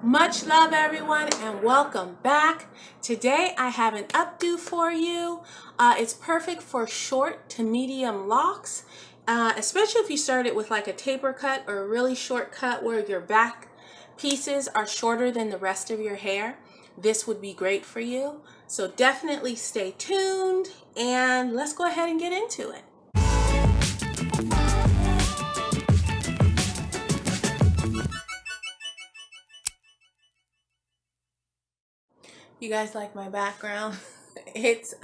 Much love, everyone, and welcome back. Today I have an updo for you. It's perfect for short to medium locks, especially if you started with like a taper cut or a really short cut where your back pieces are shorter than the rest of your hair. This would be great for you. So definitely stay tuned and let's go ahead and get into it. You guys like my background? It's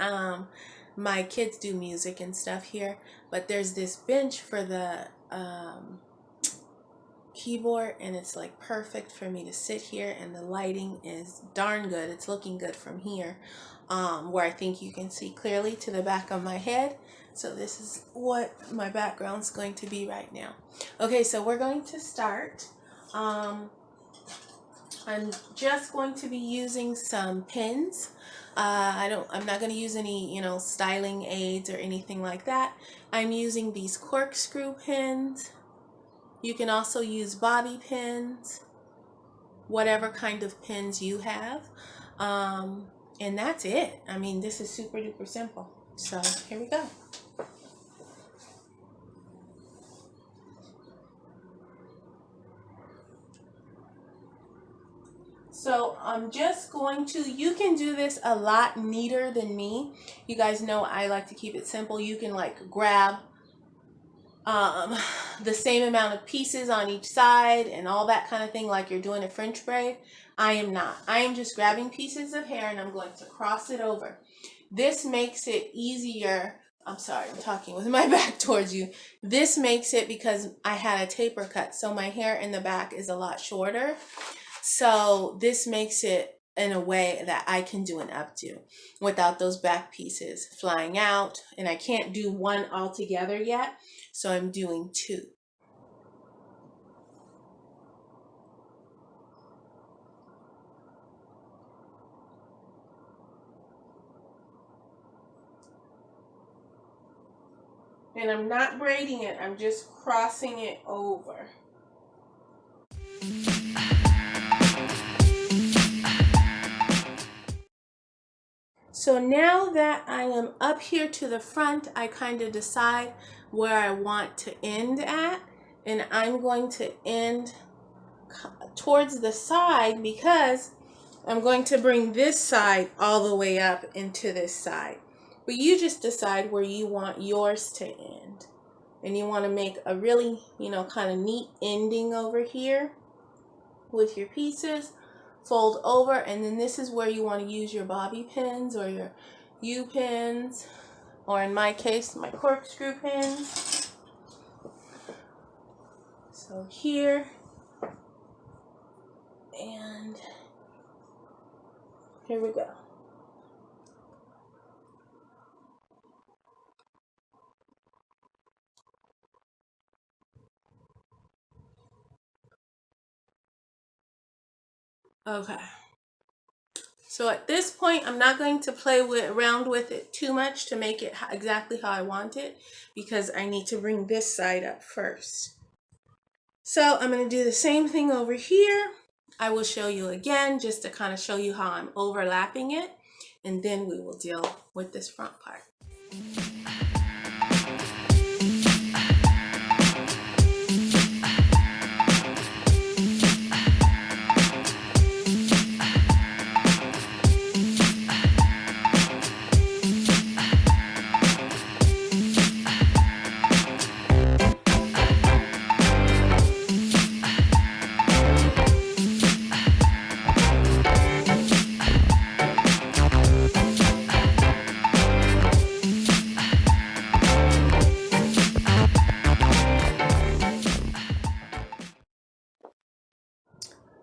my kids do music and stuff here, but there's this bench for the keyboard, and it's like perfect for me to sit here, and the lighting is darn good. It's looking good from here, where I think you can see clearly to the back of my head. So this is what my background's going to be right now. Okay, so we're going to start. I'm just going to be using some pins. I'm not going to use any, styling aids or anything like that. I'm using these corkscrew pins. You can also use bobby pins, whatever kind of pins you have. And that's it. I mean, this is super duper simple. So here we go. So I'm just going to, you can do this a lot neater than me. You guys know I like to keep it simple. You can like grab the same amount of pieces on each side and all that kind of thing like you're doing a French braid. I am not. I am just grabbing pieces of hair and I'm going to cross it over. This makes it easier. I'm sorry, I'm talking with my back towards you. This makes it because I had a taper cut, so my hair in the back is a lot shorter. So this makes it in a way that I can do an updo without those back pieces flying out. And I can't do one all together yet, so I'm doing two. And I'm not braiding it, I'm just crossing it over. So now that I am up here to the front, I kind of decide where I want to end at. And I'm going to end towards the side because I'm going to bring this side all the way up into this side. But you just decide where you want yours to end. And you want to make a really, kind of neat ending over here with your pieces. Fold over, and then this is where you want to use your bobby pins or your U-pins, or in my case, my corkscrew pins. So here, and here we go. Okay. So at this point, I'm not going to play around with it too much to make it exactly how I want it, because I need to bring this side up first. So I'm going to do the same thing over here. I will show you again just to kind of show you how I'm overlapping it, and then we will deal with this front part.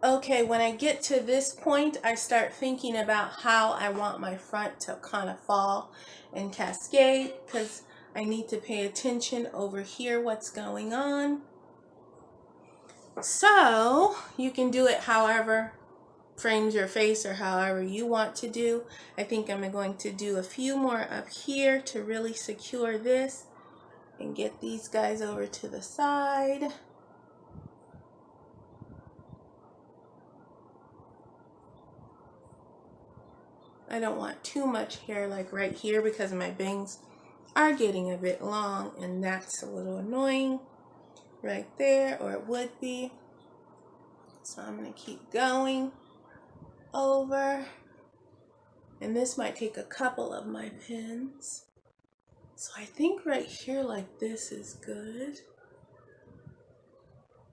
Okay, when I get to this point, I start thinking about how I want my front to kind of fall and cascade, because I need to pay attention over here what's going on. So you can do it however frames your face or however you want to do. I think I'm going to do a few more up here to really secure this and get these guys over to the side. I don't want too much hair like right here because my bangs are getting a bit long, and that's a little annoying right there, or it would be. So I'm going to keep going over, and this might take a couple of my pins. So I think right here like this is good.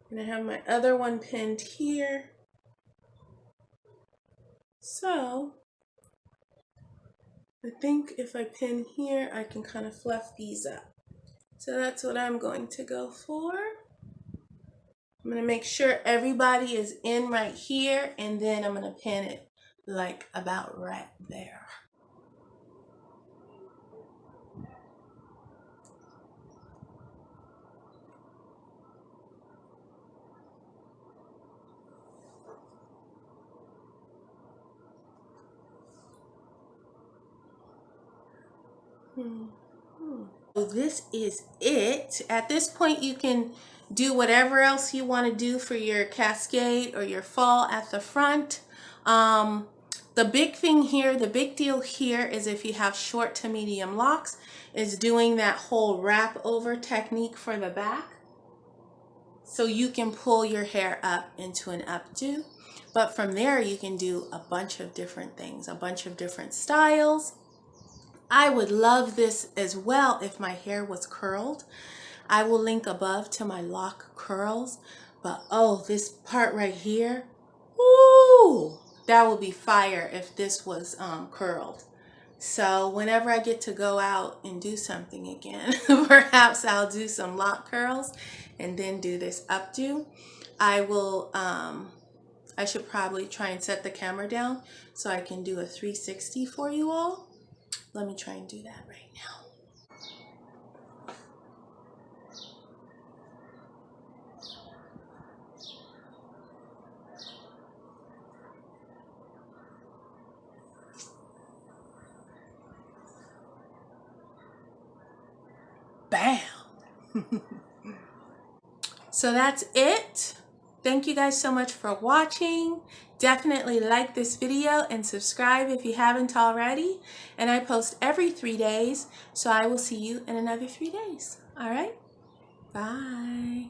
And I have my other one pinned here. So I think if I pin here, I can kind of fluff these up. So that's what I'm going to go for. I'm going to make sure everybody is in right here, and then I'm going to pin it like about right there. So this is it. At this point, you can do whatever else you want to do for your cascade or your fall at the front. The big thing here, the big deal here is if you have short to medium locks, is doing that whole wrap over technique for the back. So you can pull your hair up into an updo. But from there, you can do a bunch of different things, a bunch of different styles. I would love this as well if my hair was curled. I will link above to my lock curls. But oh, this part right here, ooh, that would be fire if this was curled. So whenever I get to go out and do something again, perhaps I'll do some lock curls and then do this updo. I will, I should probably try and set the camera down so I can do a 360 for you all. Let me try and do that right now. Bam! So that's it. Thank you guys so much for watching. Definitely like this video and subscribe if you haven't already. And I post every 3 days, so I will see you in another 3 days. All right? Bye.